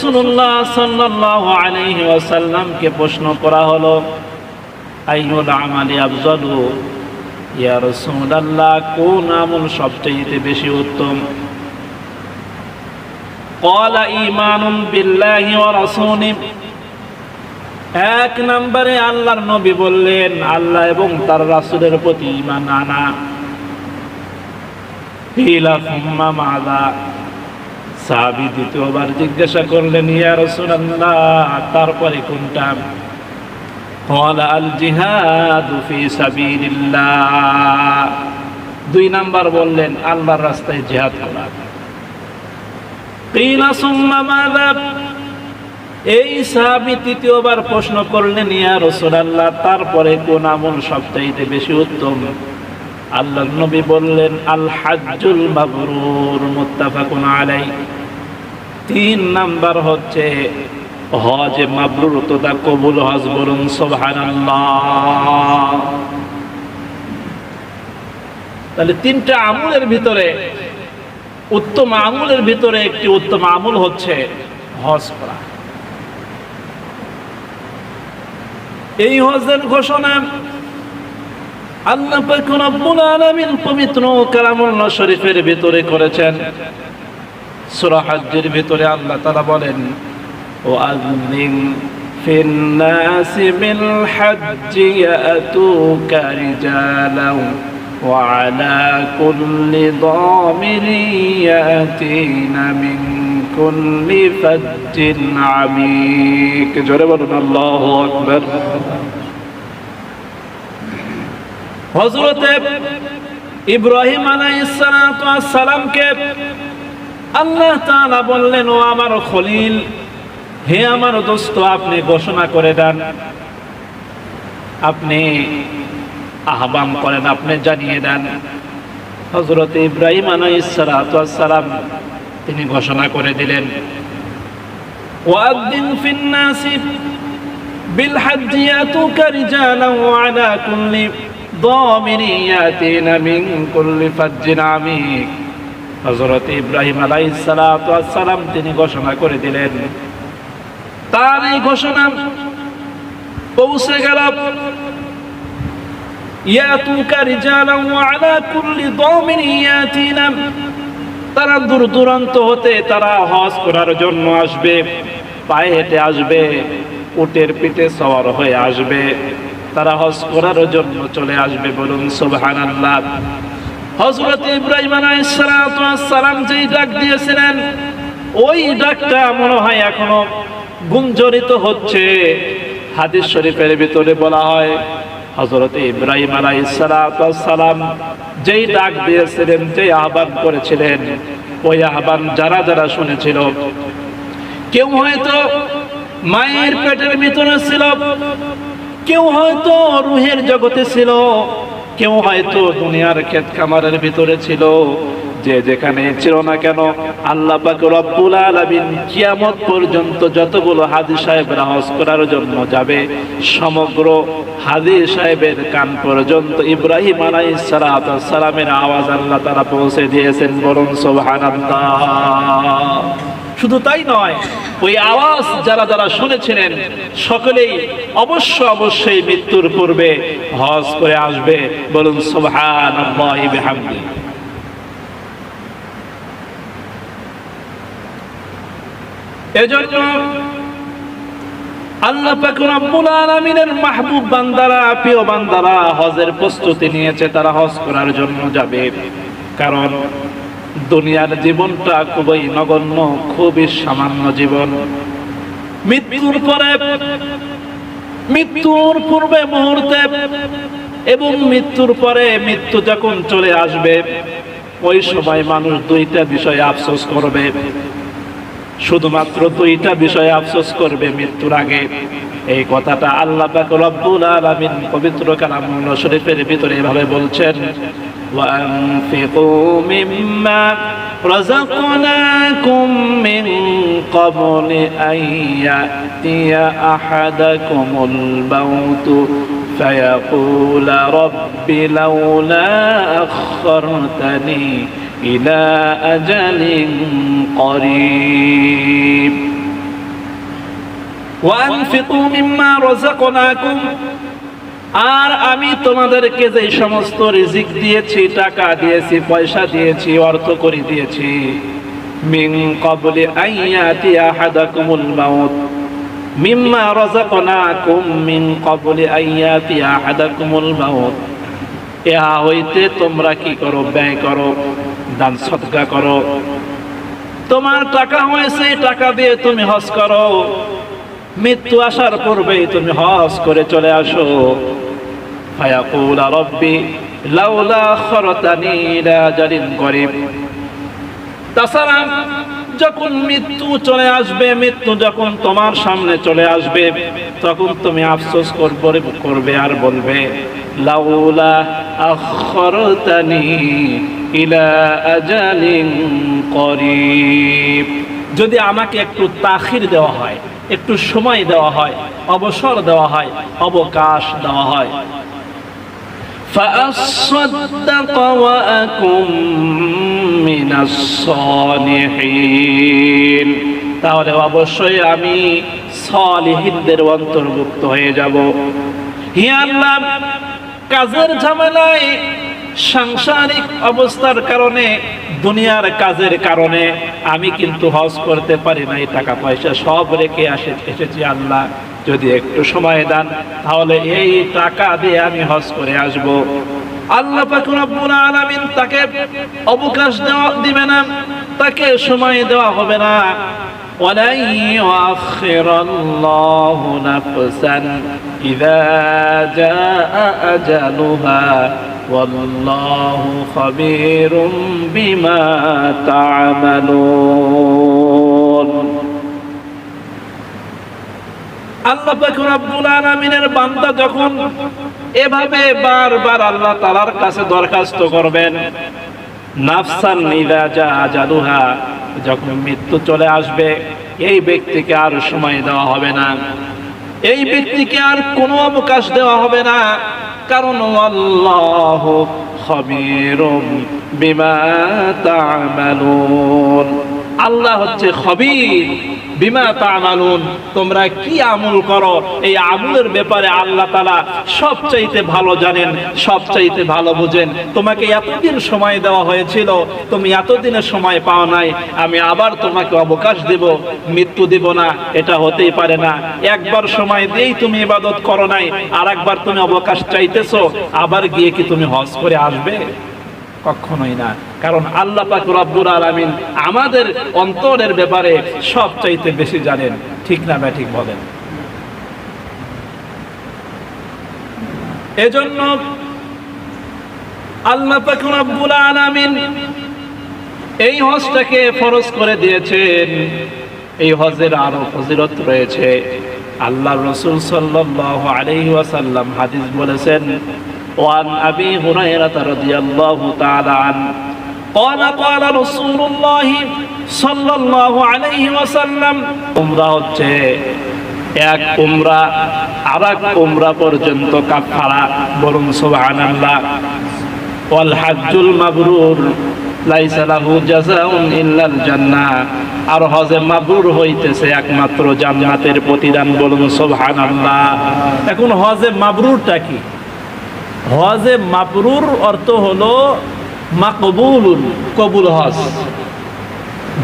রাসূলুল্লাহ সাল্লাল্লাহু আলাইহি ওয়াসাল্লামকে প্রশ্ন করা হলো, আইয়ুল আমালি আফজালু, ইয়া রাসূলুল্লাহ কোন আমল সবচেয়ে বেশি উত্তম? ক্বালা ঈমানুন বিল্লাহি ওয়া রাসূলিহি, এক নম্বরে আল্লাহর নবী বললেন আল্লাহ এবং তার রাসূলের প্রতি ঈমান আনা। কিলা সুম্মা মাযা, সাহাবী দ্বিতীয়বার জিজ্ঞাসা করলেন, ইয়া রাসূলুল্লাহ তারপরে কোনটা? ক্বালা আল জিহাদু ফি সাবিলিল্লাহ, দুই নাম্বার বললেন আল্লাহর রাস্তায় জিহাদ করা। কিলা সুম্মা মাযা, এই সাহাবী তৃতীয়বার প্রশ্ন করলেন, ইয়া রাসূলুল্লাহ তারপরে কোন আমল সবচেয়ে বেশি উত্তম? আল্লাহর নবী বললেন আল হাজ্জুল মাবরুর, মুত্তাফাকুন আলাইহি। তিন নাম্বার হচ্ছে হজ মাবরুর, তথা কবুল হজ। বলুন সুবহানাল্লাহ। তাহলে তিনটা আমলের ভিতরে উত্তম আমলের ভিতরে একটি উত্তম আমল হচ্ছে হজ করা। এই হজের ঘোষণা আল্লাহ পাক রব্বুল আলামিন পবিত্র কালামুল্লাহ শরীফের ভিতরে করেছেন। সূরা হজ্জের ভিতরে আল্লাহ তাআলা বলেন, ওয়াযিন ফিন নাসি বিল হজ্জি ইয়াতুকা রিজালাও ওয়া আলা কুল্লি দামিরিন ইয়াতিনা মিন কুল্লি ফাজ্জিন আমিক। জোরে বলুন আল্লাহু আকবার। হযরত ইব্রাহিম আলাইহিস সালাতু ওয়াস সালামকে আল্লাহ তাআলা বললেন, ও আমার খলিল, হে আমার দোস্ত, আপনি ঘোষণা করে দেন, আপনি আহ্বান করেন, আপনি জানিয়ে দেন। হযরত ইব্রাহিম আলাইহিস সালাতু ওয়াস সালাম তিনি ঘোষণা করে দিলেন, ওয়াদ্দিন ফিন নাসি বিল হজ্জি ইয়াতুকা রিজালান ওয়া আলা কুল্লি দামিরিন ইয়াতিনা মিন কুল্লি ফাজ্জিন আমিক। হযরত ইব্রাহিম আলাইহিস সালাতু ওয়াস সালাম তিনি ঘোষণা করে দিলেন। তার এই ঘোষণা পৌঁছে গেল, ইয়াতুকা রিজালান ওয়া আলা কুল্লি দামিরিন ইয়াতিনা, তারা দূর দূরান্ত হতে তারা হজ করার জন্য আসবে, পায়ে হেঁটে আসবে, উটের পিঠে সওয়ার হয়ে আসবে, তারা হজ করার জন্য চলে আসবে। বলুন সুবহানাল্লাহ। হযরত ইব্রাহিম আলাইহিস সালাতু ওয়াস সালাম যেই ডাক দিয়েছিলেন, ওই ডাকটা মনে হয় এখনো গুঞ্জরিত হচ্ছে। হাদিস শরীফের ভিতরে বলা হয়, হযরত ইব্রাহিম আলাইহিস সালাতু ওয়াস সালাম যেই ডাক দিয়েছিলেন, যেই আহ্বান করেছিলেন, ওই আহ্বান যারা যারা শুনেছিল, কেউ হয়তো মায়ের পেটের ভিতরে ছিল, কেউ হয়তো রূহের জগতে ছিল, কেউ হয়তো দুনিয়ার ক্ষেত খামারের ভিতরে ছিল, যে যেখানে ছিল না কেন, আল্লাহ পাক রব্বুল আলামিন কিয়ামত পর্যন্ত যতগুলো হাজী সাহেবরা হজ করার জন্য যাবে, সমগ্র হাজী সাহেবের কান পর্যন্ত ইব্রাহিম আলাইহিস সালাতু ওয়াস সালামের আওয়াজ আল্লাহ তাআলা পৌঁছে দিয়েছেন। বলুন সুবহানাল্লাহ। শুধু তাই নয়, ওই আওয়াজ যারা যারা শুনেছিলেন সকলেই অবশ্যই মৃত্যুর পূর্বে হজ করে আসবে। বলুন সুবহানাল্লাহি বিহামদিহি। এজন্য আল্লাহ পাক রব্বুল আলামিনের মাহবুব বান্দারা, প্রিয় বান্দারা হজের প্রস্তুতি নিয়েছে, তারা হজ করার জন্য যাবে। কারণ দুনিয়ার জীবনটা খুবই নগণ্য, খুবই সামান্য জীবন। মৃত্যুর পরে, মৃত্যুর পূর্বে মুহূর্তে এবং মৃত্যুর পরে, মৃত্যু যখন চলে আসবে, ওই সময় মানুষ দুইটা বিষয়ে আফসোস করবে। শুধুমাত্র দুইটা বিষয়ে আফসোস করবে মৃত্যুর আগে। এই কথাটা আল্লাহ পাক রব্বুল আলামিন পবিত্র কালামুল্লাহ শরীফের ভিতরে এভাবে বলছেন, وأنفقوا مما رزقناكم من قبل أن يأتي أحدكم الموت فيقول رب لولا أخرتني إلى أجل قريب ওয়ানফিকু মিম্মা রাযাকনাকুম, আর আমি তোমাদেরকে যে সমস্ত রিজিক দিয়েছি, টাকা দিয়েছি, পয়সা দিয়েছি, অর্থ করি দিয়েছি, মিন ক্বাবলি আইয়াতি আহাদাকুমুল মাউত, মিম্মা রাযাকনাকুম মিন ক্বাবলি আইয়াতি আহাদাকুমুল মাউত, ইহা হইতে তোমরা কি করো? ব্যয় করো, দান সদকা করো। তোমার টাকা হয়েছে, টাকা দিয়ে তুমি হজ করো, মৃত্যু আসার পূর্বেই তুমি হজ করে চলে আসো। ফায়াকুল রব্বি লাউলা আখরতানি ইলা আজালিন করিব। তাছাড়া যখন মৃত্যু চলে আসবে, মৃত্যু যখন তোমার সামনে চলে আসবে, তখন তুমি আফসোস করবে আর বলবে লাউলা আখরতানি ইলা আজালিন করিব, যদি আমাকে একটু তাখির দেওয়া হয়, একটু সময় দেওয়া হয়, অবসর দেওয়া হয়, অবকাশ দেওয়া হয়। فأصدق وأكن من الصالحين, তাহলে অবশ্যই আমি সালিহিনদের অন্তর্ভুক্ত হয়ে যাব। হে আল্লাহ, কাজের ঝামেলায়, সাংসারিক অবস্থার কারণে, দুনিয়ার কাজের কারণে আমি কিন্তু হজ করতে পারি নাই, টাকা পয়সা সব রেখে এসেছি। আল্লাহ, যদি একটু সময় দেন তাহলে এই টাকা দিয়ে আমি হজ করে আসব। আল্লাহ পাক রব্বুল আলামিন তাকে অবকাশ দিবে না, তাকে সময় দেওয়া হবে না। ওয়ালা ইউআখিরাল্লাহু নাফসান ইযা জাআ আজালুহা ওয়াল্লাহু খাবীরুম বিমা তা'মালুন। আল্লাহ পাক রব্বুল আলামিনের বান্দা যখন এভাবে বারবার আল্লাহ তাআলার কাছে দরখাস্ত করবেন, নাফসান ইযা জাআ আজালুহা, যখন মৃত্যু চলে আসবে, এই ব্যক্তিকে আর সময় দেওয়া হবে না, এই ব্যক্তিকে আর কোনো অবকাশ দেওয়া হবে না, কারণ আল্লাহু খাবীরুম বিমা তা'মালুন, আল্লাহ হচ্ছে খবীর বিমা তা'মালুন, তোমরা কি আমল করো এই আমলের ব্যাপারে আল্লাহ তাআলা সবচাইতে ভালো জানেন, সবচাইতে ভালো বুঝেন। তোমাকে এতদিন সময় দেওয়া হয়েছিল, তুমি এতদিনের সময় পাও নাই, আমি আবার তোমাকে অবকাশ দেব, মৃত্যু দেব না, এটা হতেই পারে না। একবার সময় দিয়েই তুমি ইবাদত করো নাই, আর একবার তুমি অবকাশ চাইতেছো, আবার গিয়ে কি তুমি হজ করে আসবে? কখনোই না। কারণ আল্লাহ পাক রব্বুল আলামিন আমাদের অন্তরের ব্যাপারে সবচাইতে বেশি জানেন, ঠিক না ঠিক বলেন? এজন্য আল্লাহ পাক রব্বুল আলামিন এই হজটাকে ফরজ করে দিয়েছেন। এই হজের আরো ফজিলত রয়েছে। আল্লাহর রাসূল সাল্লাল্লাহু আলাইহি ওয়াসাল্লাম হাদিস বলেছেন, وعن أبي هريرة رضي الله تعالى عنه قال قال رسول الله صلى الله عليه وسلم, উমরা হচ্ছে এক উমরা আরেক উমরা পর্যন্ত কাফারা, বলুন সুবহানাল্লাহ। ওয়াল হাজ্জুল মাবরুর লাইসা লাহু জাযাউন ইল্লাল জান্নাহ, আর হজে মাবরুর হইতেছে একমাত্র জান্নাতের প্রতিদান, বলুন সুবহানাল্লাহ। এখন হজে মাবরুরটা কি? হজে মাবরুর অর্থ হলো মাকবুলুন, কবুল হজ।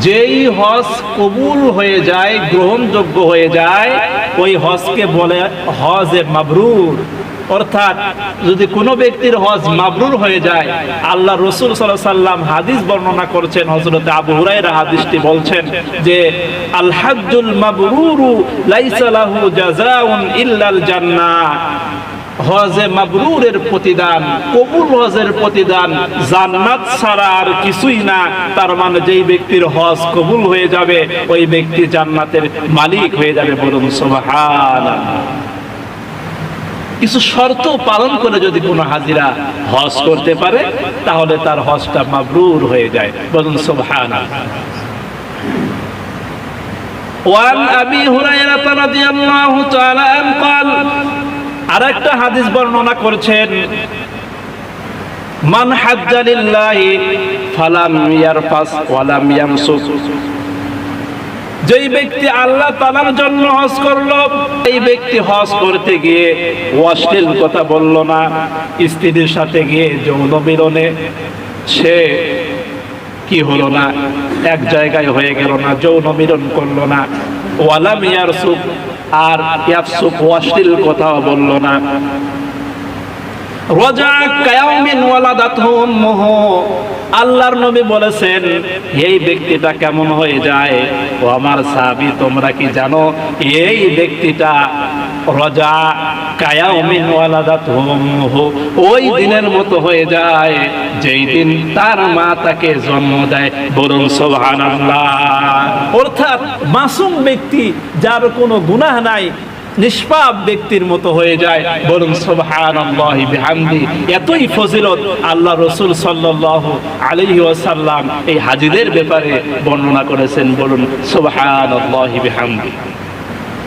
যেই হজ কবুল হয়ে যায়, গ্রহণযোগ্য হয়ে যায়, ওই হজকে বলে হজে মাবরুর। অর্থাৎ যদি কোনো ব্যক্তির হজ মাবরুর হয়ে যায়, আল্লাহ রাসূল সাল্লাল্লাহু আলাইহি সাল্লাম হাদিস বর্ণনা করছেন, হযরত আবু হুরায়রা হাদিসটি বলছেন যে আল হাজ্জুল মাবরুরু লাইসা লাহু জাযাউন ইল্লাল জান্নাহ, হজে মাবরুরের প্রতিদান, কবুল হজের প্রতিদান জান্নাত ছাড়া আর কিছুই না। তার মানে যেই ব্যক্তির হজ কবুল হয়ে যাবে, ওই ব্যক্তি জান্নাতের মালিক হয়ে যাবে, বলুন সুবহানাল্লাহ। কিছু শর্ত পালন করে যদি কোনো হাজিরা হজ করতে পারে, তাহলে তার হজটা মাবরুর হয়ে যায়, বলুন সুবহানাল্লাহ। ওয়ান আবি হুরায়রা রাদিয়াল্লাহু তাআলা আনহু قال, আরেকটা হাদিস বর্ণনা করেছেন, মান হাজ্জা লিল্লাহি ফালাম ইয়ারফাস ওয়ালাম ইয়ামসুক, যেই ব্যক্তি আল্লাহ তাআলার জন্য হজ করলো, এই ব্যক্তি হজ করতে গিয়ে অশ্লীল কথা বলল না, স্ত্রীর সাথে গিয়ে যৌন মিলনে সে কি হলো না, এক জায়গায় হয়ে গেল না, যৌন মিলন করলো না, ওয়ালাম ইয়ারসুক, আর ইয়াফসুক অশ্লীল কথাও বলল না। রজা কায়াউমিন ওয়ালাদাতহু উম্মুহু, আল্লাহর নবী বলেছেন এই ব্যক্তিটা কেমন হয়ে যায়, ও আমার সাহাবী তোমরা কি জানো এই ব্যক্তিটা রজা কায়াউমিন ওয়ালাদাতহু উম্মুহু, ওই দিনের মতো হয়ে যায় যেই দিন তার মা তাকে জন্ম দেয়। বলুন সুবহানাল্লাহ। অর্থাৎ মাসুম ব্যক্তি, যার কোনো গুনাহ নাই, নিষ্পাপ ব্যক্তির মতো হয়ে যায়। বলুন সুবহানাল্লাহি বিহামদি। এতই ফজিলত আল্লাহ রাসূল সাল্লাল্লাহু আলাইহি ওয়াসাল্লাম এই হাজীদের ব্যাপারে বর্ণনা করেছেন। বলুন সুবহানাল্লাহি বিহামদি।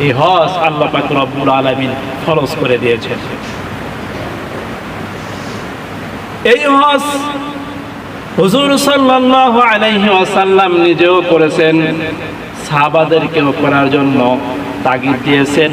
এই হজ আল্লাহ পাক রব্বুল আলামিন ফরজ করে দিয়েছেন। এই হজ হুজুর সাল্লাল্লাহু আলাইহি ওয়াসাল্লাম নিজেও করেছেন, সাহাবাদেরকেও করার জন্য তাগিদ দিয়েছেন।